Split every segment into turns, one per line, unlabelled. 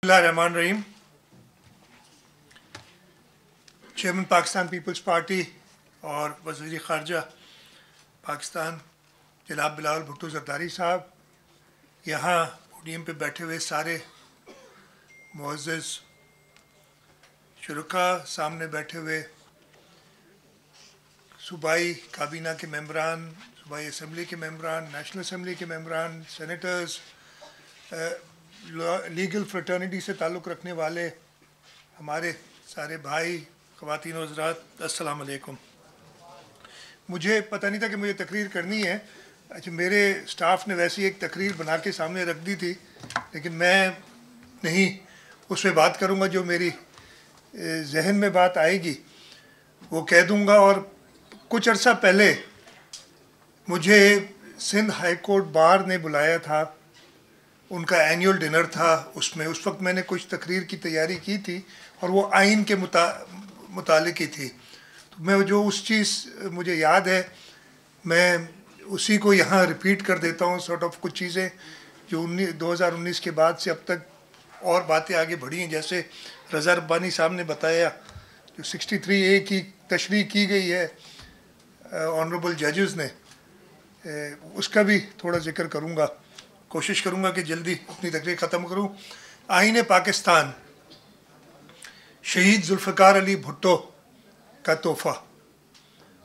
रहमान रहीम। Chairman Pakistan peoples party और वज़ीर ख़ारजा पाकिस्तान जनाब बिलावल भुट्टो ज़रदारी साहब, यहाँ पोडियम पे बैठे हुए सारे मुअज़्ज़ज़ शुरका, सामने बैठे हुए सूबाई काबीना के मेंबरान, सूबाई असम्बली के मेंबरान, नेशनल असम्बली के मेंबरान, सेनेटर्स, लीगल फ्रेटर्निटी से ताल्लुक़ रखने वाले हमारे सारे भाई, ख़वातीन और हज़रात, अस्सलाम वालेकुम। मुझे पता नहीं था कि मुझे तकरीर करनी है। अच्छा, मेरे स्टाफ ने वैसे ही एक तकरीर बना के सामने रख दी थी, लेकिन मैं नहीं उस पर बात करूँगा। जो मेरी जहन में बात आएगी वो कह दूँगा। और कुछ अर्सा पहले मुझे सिंध हाई कोर्ट बार ने बुलाया था, उनका एनुअल डिनर था। उसमें उस वक्त मैंने कुछ तकरीर की तैयारी की थी और वो आइन के मुतालिक ही थी। तो मैं जो उस चीज़ मुझे याद है, मैं उसी को यहाँ रिपीट कर देता हूँ। सॉर्ट ऑफ कुछ चीज़ें जो 2019 के बाद से अब तक और बातें आगे बढ़ी हैं। जैसे रज़ा रब्बानी साहब ने बताया, जो 63A की तशरीह की गई है ऑनरेबल जजेस ने, उसका भी थोड़ा जिक्र करूँगा। कोशिश करूँगा कि जल्दी अपनी तकरीर ख़त्म करूँ। आईन पाकिस्तान शहीद जुल्फ़िकार अली भुट्टो का तोहफ़ा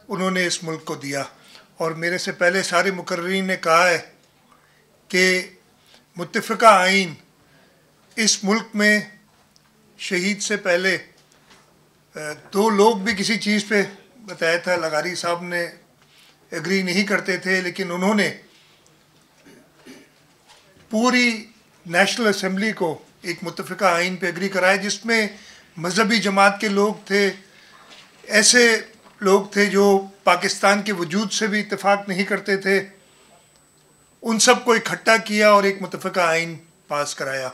उन्होंने इस मुल्क को दिया। और मेरे से पहले सारे मुकर्रीन ने कहा है कि मुत्तफ़िक़ा आइन इस मुल्क में शहीद से पहले दो लोग भी किसी चीज़ पे बताया था, लगारी साहब ने एग्री नहीं करते थे, लेकिन उन्होंने पूरी नेशनल असम्बली को एक मुत्तफ़िक़ा आइन पे एग्री कराया, जिसमें मजहबी जमात के लोग थे, ऐसे लोग थे जो पाकिस्तान के वजूद से भी इत्तेफाक नहीं करते थे। उन सब को इकट्ठा किया और एक मुत्तफ़िक़ा आइन पास कराया।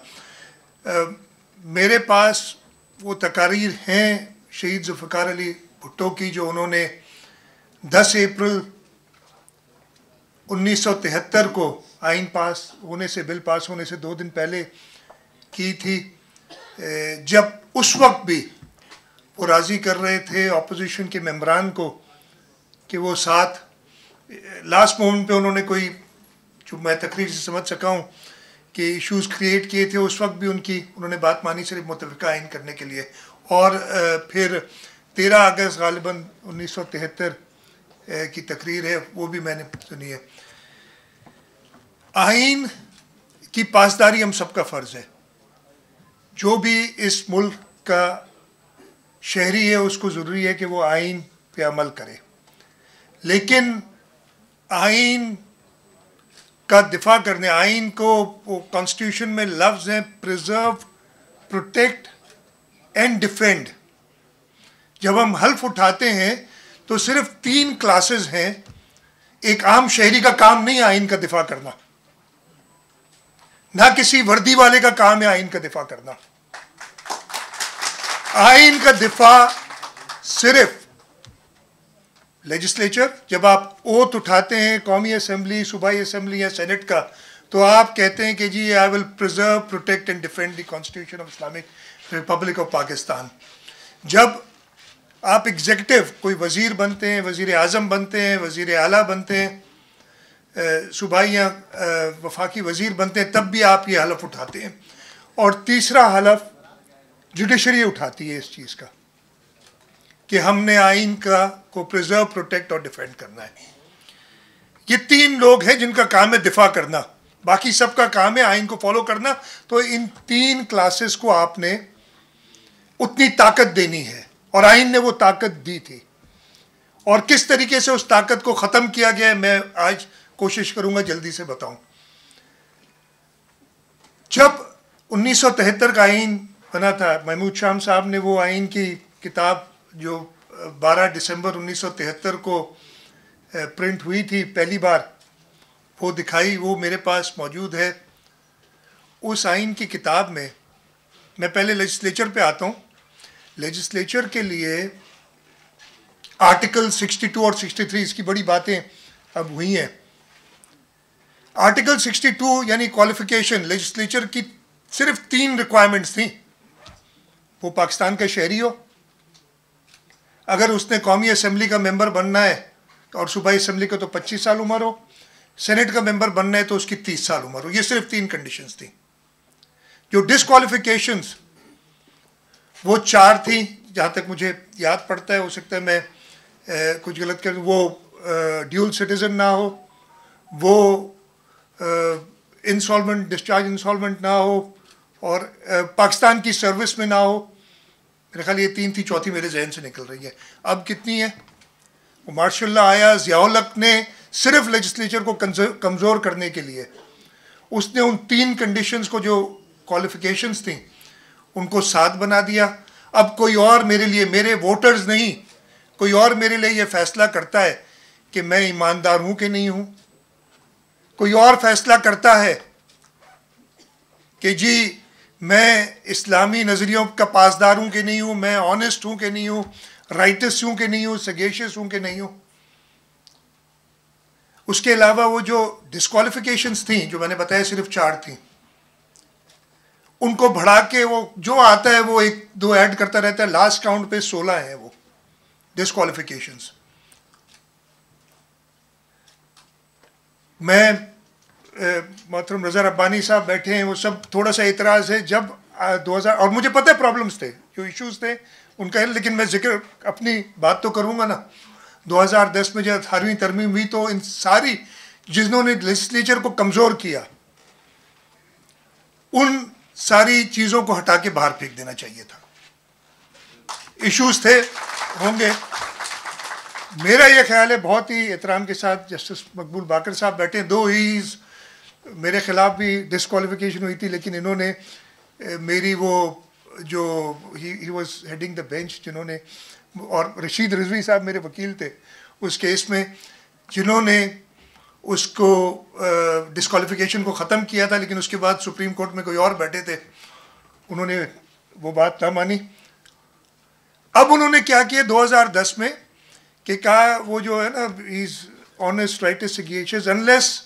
मेरे पास वो तकारीर हैं शहीद जुल्फ़िकार अली भुट्टो की, जो उन्होंने 10 अप्रैल 1973 को आइन पास होने से, बिल पास होने से 2 दिन पहले की थी। जब उस वक्त भी वो राज़ी कर रहे थे अपोजिशन के मेंबरान को कि वो साथ, लास्ट मोमेंट पे उन्होंने कोई, जो मैं तकरीर से समझ सका हूँ कि इश्यूज़ क्रिएट किए थे, उस वक्त भी उन्होंने बात मानी सिर्फ मुत्तफ़िक़ा आइन करने के लिए। और फिर 13 अगस्त ग़ालिबन 1973 की तकरीर है, वो भी मैंने सुनी है। आइन की पासदारी हम सबका फ़र्ज़ है। जो भी इस मुल्क का शहरी है उसको ज़रूरी है कि वो आइन पे अमल करे, लेकिन आइन का दिफा करने, आइन को, वो कॉन्स्टिट्यूशन में लफ्ज़ हैं प्रिजर्व, प्रोटेक्ट एंड डिफेंड। जब हम हल्फ उठाते हैं तो सिर्फ 3 क्लासेस हैं। एक आम शहरी का काम नहीं है आइन का दिफा करना, ना किसी वर्दी वाले का काम है आइन का दिफा करना। आइन का दिफा सिर्फ लेजिस्लेचर, जब आप ओथ उठाते हैं कौमी असम्बली, सूबाई असम्बली या सेनेट का, तो आप कहते हैं कि जी I will preserve, protect and defend the constitution of Islamic republic of Pakistan. जब आप एग्जीक्यूटिव, कोई वज़ीर बनते हैं, वज़ीर आज़म बनते हैं, वज़ीर आला बनते हैं, सूबाई या वफाकी वज़ीर बनते हैं, तब भी आप ये हलफ उठाते हैं। और तीसरा हलफ जुडिशरी उठाती है इस चीज़ का कि हमने आइन को प्रिजर्व, प्रोटेक्ट और डिफेंड करना है। ये 3 लोग हैं जिनका काम है दिफा करना, बाकी सबका काम है आइन को फॉलो करना। तो इन 3 क्लासेस को आपने उतनी ताकत देनी है, और आइन ने वो ताकत दी थी। और किस तरीके से उस ताकत को ख़त्म किया गया है, मैं आज कोशिश करूँगा जल्दी से बताऊँ। जब 1973 का आइन बना था, महमूद शाम साहब ने वो आइन की किताब जो 12 दिसंबर 1973 को प्रिंट हुई थी पहली बार, वो दिखाई, वो मेरे पास मौजूद है। उस आइन की किताब में, मैं पहले लेजिस्लेचर पे आता हूँ। लेजिस्लेचर के लिए आर्टिकल 62 और 63, इसकी बड़ी बातें अब हुई हैं। आर्टिकल 62 यानी क्वालिफिकेशन, लेजिस्लेचर की सिर्फ 3 रिक्वायरमेंट्स थी। वो पाकिस्तान का शहरी हो, अगर उसने कौमी असम्बली का मेंबर बनना है और सूबाई असम्बली का तो 25 साल उम्र हो, सेनेट का मेंबर बनना है तो उसकी 30 साल उम्र हो। ये सिर्फ 3 कंडीशंस थी। जो डिसक्वालिफिकेशंस वो 4 थी, जहाँ तक मुझे याद पड़ता है, हो सकता है मैं कुछ गलत कर, वो ड्यूल सिटीज़न ना हो, वो इंसॉल्वेंट डिस्चार्ज इंसॉल्वेंट ना हो, और पाकिस्तान की सर्विस में ना हो। मेरे ख्याल ये 3 थी, चौथी मेरे जहन से निकल रही है। अब कितनी है? वो मार्शल्ला आया, ज़ियाउल हक ने सिर्फ लेजिस्लेचर को कमज़ोर करने के लिए उसने उन 3 कंडीशंस को, जो क्वालिफिकेशंस थी, उनको 7 बना दिया। अब कोई और मेरे लिए, मेरे वोटर्स नहीं, कोई और मेरे लिए ये फैसला करता है कि मैं ईमानदार हूँ कि नहीं हूँ। कोई और फैसला करता है कि जी मैं इस्लामी नज़रियों का पासदार हूँ कि नहीं हूँ, मैं ऑनेस्ट हूँ कि नहीं हूँ, राइटस हूँ कि नहीं हूँ, सगेशियस हूँ कि नहीं हूँ। उसके अलावा वो जो डिस्क्वालिफिकेशंस थी, जो मैंने बताया सिर्फ 4 थी, उनको बढ़ा के वो जो आता है वो 1-2 ऐड करता रहता है। लास्ट काउंट पे 16 है वो डिस्क्वालिफिकेशंस। मैं मोहतरम रज़ा रब्बानी साहब बैठे हैं, वो सब थोड़ा सा एतराज़ है। जब 2000, और मुझे पता है प्रॉब्लम्स थे, जो इश्यूज थे उनका है, लेकिन मैं जिक्र अपनी बात तो करूँगा ना। 2010 में जब 18वीं तरमीम हुई तो इन सारी जिन्होंने लेजिस्लेचर को कमज़ोर किया, उन सारी चीज़ों को हटा के बाहर फेंक देना चाहिए था। इश्यूज थे, होंगे। मेरा ये ख्याल है, बहुत ही एहतराम के साथ जस्टिस मकबूल बाकर साहब बैठे हैं, दो ही मेरे ख़िलाफ़ भी डिस्क्वालिफिकेशन हुई थी, लेकिन इन्होंने मेरी वो जो he was heading the bench, जिन्होंने, और रशीद रिजवी साहब मेरे वकील थे उस केस में, जिन्होंने उसको डिस्क्वालिफिकेशन को ख़त्म किया था। लेकिन उसके बाद सुप्रीम कोर्ट में कोई और बैठे थे, उन्होंने वो बात ना मानी। अब उन्होंने क्या किया 2010 में कि कहा, वो जो है ना, is honest righteous sagacious unless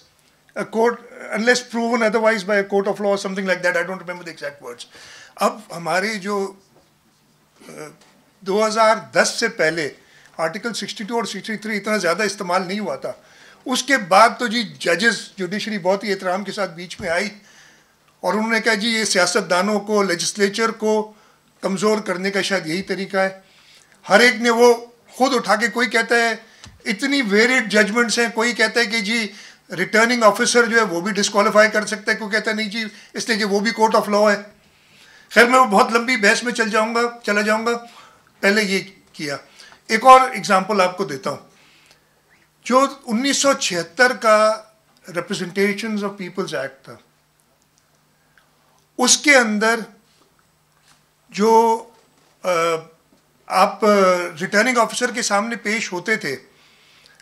a court, unless proven otherwise by a court of law or something like that, I don't remember the exact words. अब हमारे जो 2010 से पहले आर्टिकल 62 और 63 इतना ज़्यादा इस्तेमाल नहीं हुआ था। उसके बाद तो जी जजेस, जुडिशरी बहुत ही एहतराम के साथ बीच में आई और उन्होंने कहा जी ये सियासतदानों को, लेजिस्लेचर को कमज़ोर करने का शायद यही तरीका है। हर एक ने वो खुद उठा के, कोई कहता है इतनी वेरिड जजमेंट्स हैं, कोई कहता है कि जी रिटर्निंग ऑफिसर जो है वो भी डिस्क्वालीफाई कर सकता है, कोई कहता है नहीं जी इसलिए कि वो भी कोर्ट ऑफ लॉ है। खैर मैं वो बहुत लंबी बहस में चला जाऊंगा, पहले ये किया। एक और एग्जांपल आपको देता हूँ। जो 1976 का रिप्रेजेंटेशंस ऑफ पीपल्स एक्ट था, उसके अंदर जो आप रिटर्निंग ऑफिसर के सामने पेश होते थे,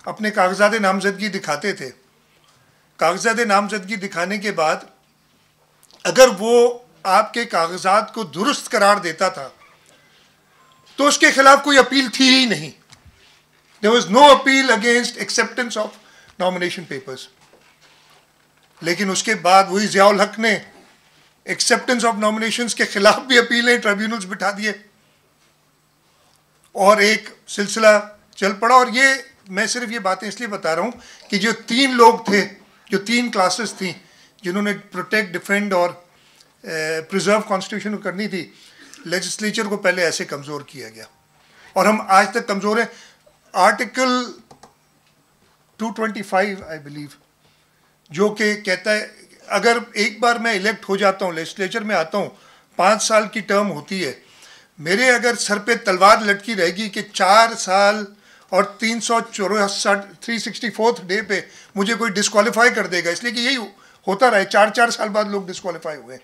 अपने कागजात नामजदगी दिखाते थे, कागजात नामजदगी दिखाने के बाद अगर वो आपके कागजात को दुरुस्त करार देता था तो उसके खिलाफ कोई अपील थी ही नहीं। There was no appeal against acceptance of nomination papers. लेकिन उसके बाद वही ज़ियाउल हक ने एक्सेप्टेंस ऑफ नॉमिनेशंस के खिलाफ भी अपीलें, ट्रिब्यूनल्स बिठा दिए और एक सिलसिला चल पड़ा। और ये मैं सिर्फ ये बातें इसलिए बता रहा हूँ कि जो 3 लोग थे, जो 3 क्लासेस थी जिन्होंने प्रोटेक्ट, डिफेंड और प्रिजर्व कॉन्स्टिट्यूशन को करनी थी, लेजिस्लेचर को पहले ऐसे कमज़ोर किया गया और हम आज तक कमज़ोर हैं। आर्टिकल 225 आई बिलीव, जो कि कहता है अगर एक बार मैं इलेक्ट हो जाता हूँ, लेजिस्लेचर में आता हूँ, 5 साल की टर्म होती है, मेरे अगर सर पे तलवार लटकी रहेगी कि 4 साल और 364 डे पे मुझे कोई डिस्क्वालीफाई कर देगा, इसलिए कि यही होता रहा है, 4 साल बाद लोग डिस्क्वालीफाई हुए।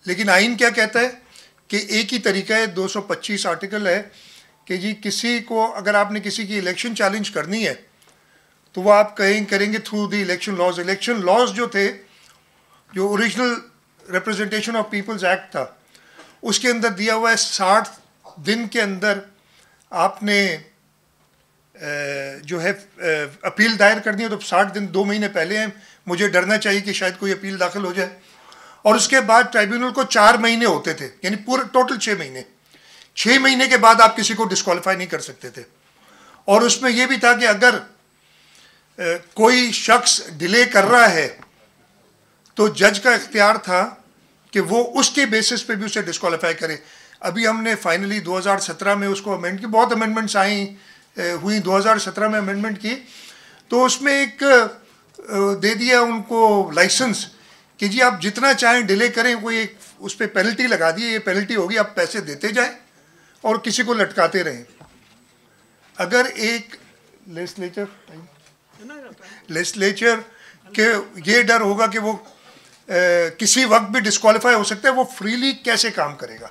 लेकिन आइन क्या कहता है कि एक ही तरीका है, 225 आर्टिकल है कि जी किसी को, अगर आपने किसी की इलेक्शन चैलेंज करनी है तो वो आप करेंगे through the election laws. Election laws जो थे, जो original representation of people's act था, उसके अंदर दिया हुआ है 60 दिन के अंदर आपने जो है अपील दायर करनी है। तो 60 दिन 2 महीने पहले हैं, मुझे डरना चाहिए कि शायद कोई अपील दाखिल हो जाए। और उसके बाद ट्राइब्यूनल को 4 महीने होते थे, यानी पूरे टोटल 6 महीने। 6 महीने के बाद आप किसी को डिस्क्वालीफाई नहीं कर सकते थे। और उसमें यह भी था कि अगर कोई शख्स डिले कर रहा है तो जज का इख्तियार था कि वो उसके बेसिस पे भी उसे डिस्क्वालीफाई करे। अभी हमने फाइनली 2017 में उसको अमेंड की, बहुत अमेंडमेंट्स हुई 2017 में अमेंडमेंट की, तो उसमें एक दे दिया उनको लाइसेंस कि जी आप जितना चाहें डिले करें, कोई एक उस पर पेनल्टी लगा दी, ये पेनल्टी होगी, आप पैसे देते जाएं और किसी को लटकाते रहें। अगर एक लेजिस्लेचर के ये डर होगा कि वो किसी वक्त भी डिस्क्वालीफाई हो सकता है, वो फ्रीली कैसे काम करेगा?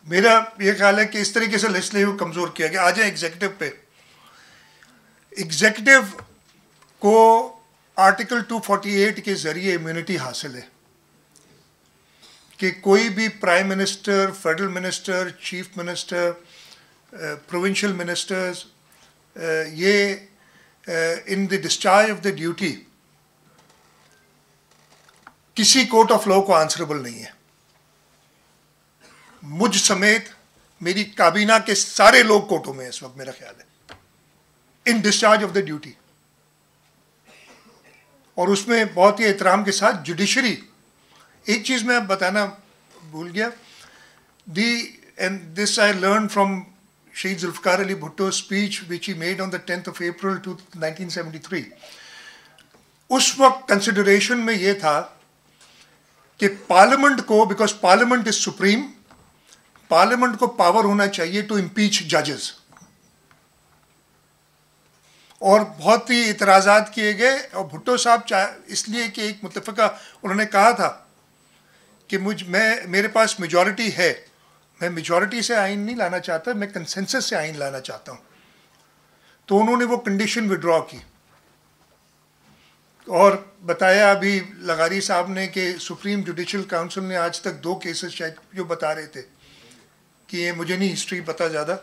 मेरा ये ख्याल है कि इस तरीके से लेजिस्लेटिव कमज़ोर किया गया। आ जाए एग्जीक्यूटिव पे। एग्जीक्यूटिव को आर्टिकल 248 के ज़रिए इम्यूनिटी हासिल है कि कोई भी prime minister, federal minister, chief minister, provincial ministers, ये in the discharge of the duty किसी कोर्ट ऑफ लॉ को आंसरेबल नहीं है। मुझ समेत मेरी काबीना के सारे लोग कोर्टों में इस वक्त, मेरा ख्याल है, इन डिस्चार्ज ऑफ द ड्यूटी। और उसमें बहुत ही एहतराम के साथ जुडिशरी, एक चीज़ मैं बताना भूल गया, and this I learn from Shaheed Zulfikar Ali Bhutto speech which he made on the 10th of April 1973। उस वक्त कंसिडरेशन में ये था कि पार्लियामेंट को, because parliament is supreme, parliament को पावर होना चाहिए टू इम्पीच जजेस। और बहुत ही इतराज़ात किए गए, और भुट्टो साहब इसलिए कि एक मुत्तफ़िका उन्होंने कहा था कि मेरे पास मेजॉरिटी है, मैं मेजॉरिटी से आइन नहीं लाना चाहता, मैं कंसेंसस से आइन लाना चाहता हूँ। तो उन्होंने वो कंडीशन विड्रॉ की और बताया अभी लगारी साहब ने कि सुप्रीम जुडिशल काउंसिल ने आज तक 2 केसेस शायद जो बता रहे थे कि ये मुझे नहीं हिस्ट्री पता ज़्यादा,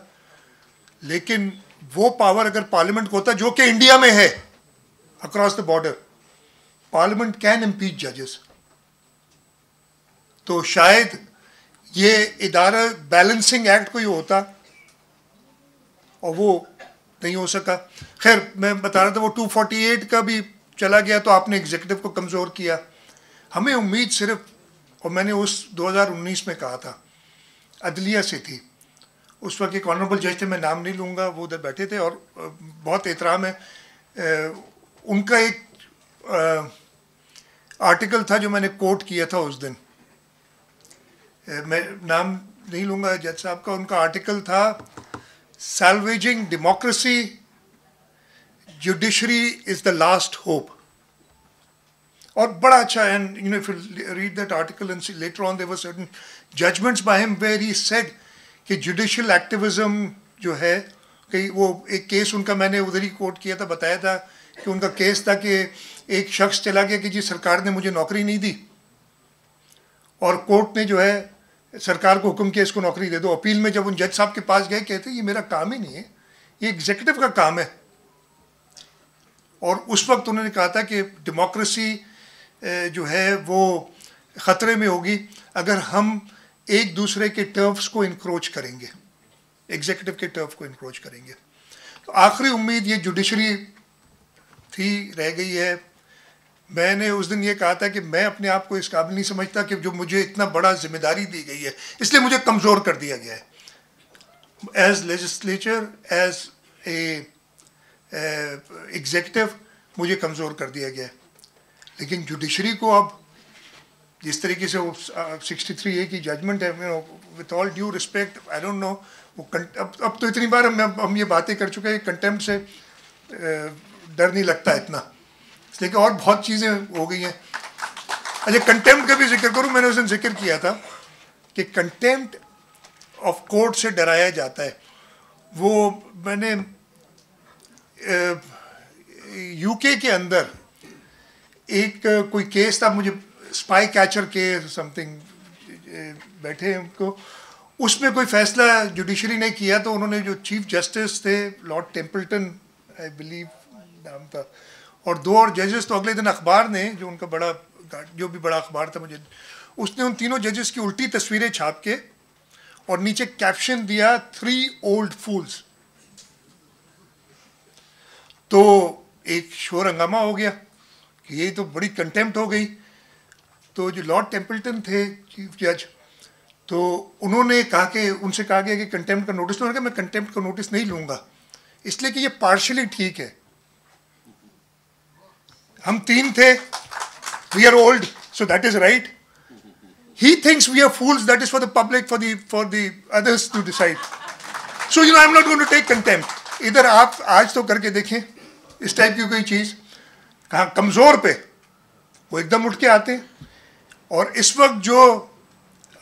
लेकिन वो पावर अगर पार्लियामेंट को होता, जो कि इंडिया में है across the border, parliament can impeach जजेस, तो शायद ये इदारा बैलेंसिंग एक्ट कोई होता और वो नहीं हो सका। खैर मैं बता रहा था वो 248 का भी चला गया तो आपने एग्जीक्यूटिव को कमज़ोर किया। हमें उम्मीद सिर्फ, और मैंने उस 2019 में कहा था, अदलिया से थी। उस वक्त एक ऑनरेबल जज थे, मैं नाम नहीं लूँगा, वो उधर बैठे थे और बहुत एहतराम है उनका। एक आर्टिकल था जो मैंने कोट किया था उस दिन, मैं नाम नहीं लूँगा जज साहब का। उनका आर्टिकल था salvaging democracy, judiciary is the last hope. और बड़ा अच्छा, and you know if you read that article and later on there were certain judgments by him where he said कि जुडिशियल एक्टिविज्म जो है, कि वो एक केस उनका मैंने उधर ही कोट किया था, बताया था कि उनका केस था कि एक शख्स चला गया कि जी सरकार ने मुझे नौकरी नहीं दी, और कोर्ट ने जो है सरकार को हुक्म किया इसको नौकरी दे दो। अपील में जब उन जज साहब के पास गए, कहते ये मेरा काम ही नहीं है, ये एग्जीक्यूटिव का काम है। और उस वक्त उन्होंने कहा था कि डेमोक्रेसी जो है वो ख़तरे में होगी अगर हम एक दूसरे के टर्फ्स को इनक्रोच करेंगे, एग्जीक्यूटिव के टर्फ को इनक्रोच करेंगे। तो आखिरी उम्मीद ये जुडिशरी थी, रह गई है। मैंने उस दिन ये कहा था कि मैं अपने आप को इस काबिल नहीं समझता कि जो मुझे इतना बड़ा जिम्मेदारी दी गई है, इसलिए मुझे कमज़ोर कर दिया गया है। As legislature, as a executive मुझे कमज़ोर कर दिया गया है। लेकिन जुडिशरी को अब जिस तरीके से वो 63A की जजमेंट है, with all due respect, I don't know वो अब तो इतनी बार हम ये बातें कर चुके हैं, कंटेम्प्ट से डर नहीं लगता इतना, इसलिए कि और बहुत चीज़ें हो गई हैं। अच्छा, कंटेम्प्ट का भी जिक्र करूँ, मैंने उस दिन जिक्र किया था कि कंटेम्प्ट ऑफ कोर्ट से डराया जाता है। वो मैंने यूके के अंदर एक कोई केस था, मुझे स्पाई कैचर के समथिंग बैठे हैं उनको, उसमें कोई फैसला जुडिशरी ने किया, तो उन्होंने जो चीफ जस्टिस थे लॉर्ड टेम्पल्टन आई बिलीव नाम था, और 2 और जजेस, तो अगले दिन अखबार ने, जो उनका बड़ा जो भी बड़ा अखबार था मुझे, उसने उन तीनों जजेस की उल्टी तस्वीरें छाप के और नीचे कैप्शन दिया 3 ओल्ड फूल्स। तो एक शोर हंगामा हो गया कि ये तो बड़ी कंटेम्प्ट हो गई। तो जो लॉर्ड टेम्पल्टन थे चीफ जज, तो उन्होंने कहा कि उनसे कहा गया कि कंटेम्प्ट का नोटिस, उन्होंने कहा मैं कंटेम्प्ट का नोटिस नहीं लूँगा इसलिए कि ये पार्शली ठीक है। हम 3 थे, we are old, so that is right. He thinks we are fools, that is for the public, for the others to decide. So I'm not going to take contempt. इधर आप आज तो करके देखें इस टाइप की कोई चीज़, कहाँ कमज़ोर पे वो एकदम उठ के आते हैं। और इस वक्त जो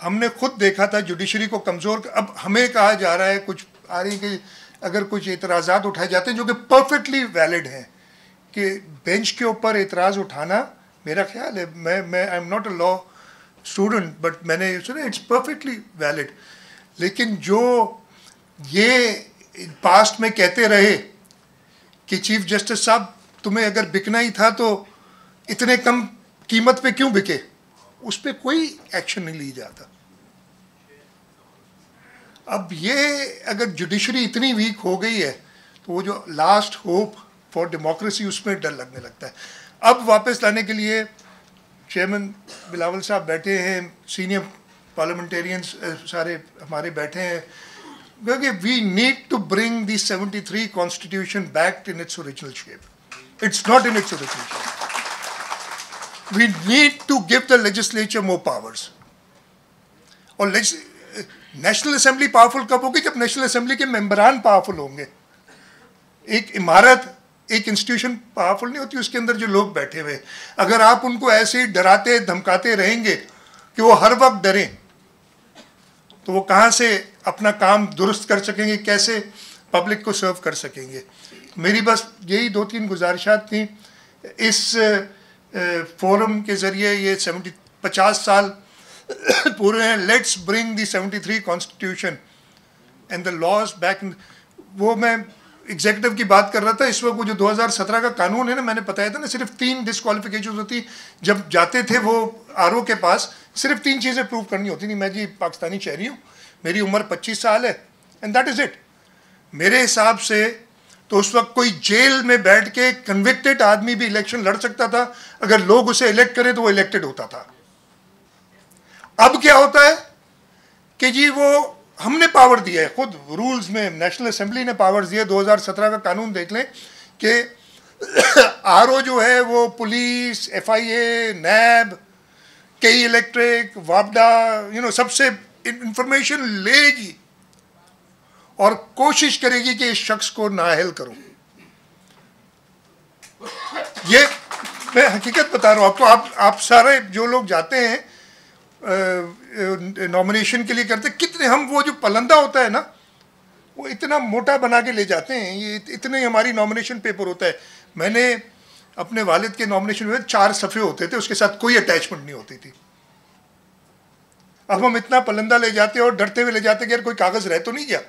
हमने खुद देखा था जुडिशरी को कमज़ोर, अब हमें कहा जा रहा है, कुछ आ रही कि अगर कुछ एतराज़ात उठाए जाते हैं जो कि परफेक्टली वैलिड हैं, कि बेंच के ऊपर एतराज़ उठाना, मेरा ख्याल है, मैं I am not a law student but मैंने सुना इट्स परफेक्टली वैलिड। लेकिन जो ये पास्ट में कहते रहे कि चीफ जस्टिस साहब तुम्हें अगर बिकना ही था तो इतने कम कीमत पे क्यों बिके, उस पर कोई एक्शन नहीं लिया जाता। अब ये अगर जुडिशरी इतनी वीक हो गई है तो वो जो लास्ट होप फॉर डेमोक्रेसी, उसमें डर लगने लगता है। अब वापस लाने के लिए चेयरमैन बिलावल साहब बैठे हैं, सीनियर पार्लियामेंटेरियंस सारे हमारे बैठे हैं, क्योंकि we need to bring the 73 constitution back in its original shape. It's not in its original shape. We need to give the legislature more powers. और नेशनल असेंबली पावरफुल कब होगी? जब नेशनल असेंबली के मेंबरान पावरफुल होंगे। एक इमारत, एक institution powerful नहीं होती, उसके अंदर जो लोग बैठे हुए, अगर आप उनको ऐसे ही डराते धमकाते रहेंगे कि वो हर वक्त डरें, तो वो कहाँ से अपना काम दुरुस्त कर सकेंगे, कैसे पब्लिक को सर्व कर सकेंगे। मेरी बस यही 2-3 गुजारिशात थी। इस फोरम के ज़रिए ये 50 साल पूरे हैं। Let's bring the 73 constitution and the laws back. वो मैं एग्जीक्यूटिव की बात कर रहा था, इस वक्त वो जो 2017 का कानून है ना, मैंने बताया था ना, सिर्फ 3 डिस्क्वालिफिकेशन होती। जब जाते थे वो आरओ के पास, सिर्फ 3 चीज़ें प्रूव करनी होती थी। मैं जी पाकिस्तानी शहरी हूँ, मेरी उम्र 25 साल है, एंड दैट इज़ इट। मेरे हिसाब से तो उस वक्त कोई जेल में बैठ के कन्विक्टेड आदमी भी इलेक्शन लड़ सकता था। अगर लोग उसे इलेक्ट करें तो वो इलेक्टेड होता था। अब क्या होता है कि जी वो हमने पावर दिया है, खुद रूल्स में नेशनल असेंबली ने पावर्स दिए। 2017 का कानून देख लें कि आरओ जो है वो पुलिस, एफआईए, नैब, कई इलेक्ट्रिक, वापडा, सबसे इंफॉर्मेशन लेगी और कोशिश करेगी कि इस शख्स को नाअहल करो। ये मैं हकीकत बता रहा हूँ आपको। आप सारे जो लोग जाते हैं नॉमिनेशन के लिए करते, कितने हम, वो जो पलंदा होता है ना, वो इतना मोटा बना के ले जाते हैं। ये इतने हमारी नॉमिनेशन पेपर होता है। मैंने अपने वालिद के नॉमिनेशन में 4 सफ़े होते थे, उसके साथ कोई अटैचमेंट नहीं होती थी। अब हम इतना पलंदा ले जाते हैं और डरते हुए ले जाते हैं कि यार कोई कागज़ रह तो नहीं गया।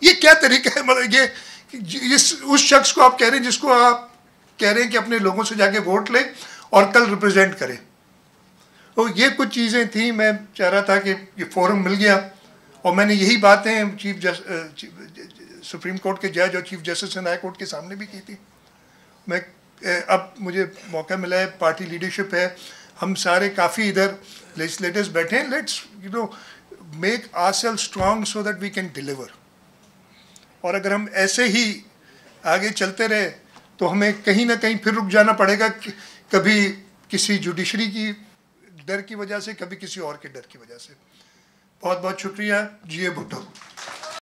ये क्या तरीका है? मतलब ये उस शख्स को आप कह रहे हैं, जिसको आप कह रहे हैं कि अपने लोगों से जाके वोट ले और कल रिप्रेजेंट करें। तो ये कुछ चीज़ें थी। मैं चाह रहा था कि ये फोरम मिल गया, और मैंने यही बातें सुप्रीम कोर्ट के जज और chief justice and high court के सामने भी की थी। मैं अब मुझे मौका मिला है, पार्टी लीडरशिप है, हम सारे काफ़ी इधर लेजिस्लेटर्स बैठे हैं। Let's make ourselves strong so that we can deliver. और अगर हम ऐसे ही आगे चलते रहे तो हमें कहीं ना कहीं फिर रुक जाना पड़ेगा, कभी किसी जुडिशरी की डर की वजह से, कभी किसी और के डर की वजह से। बहुत बहुत शुक्रिया। जिए भुट्टो।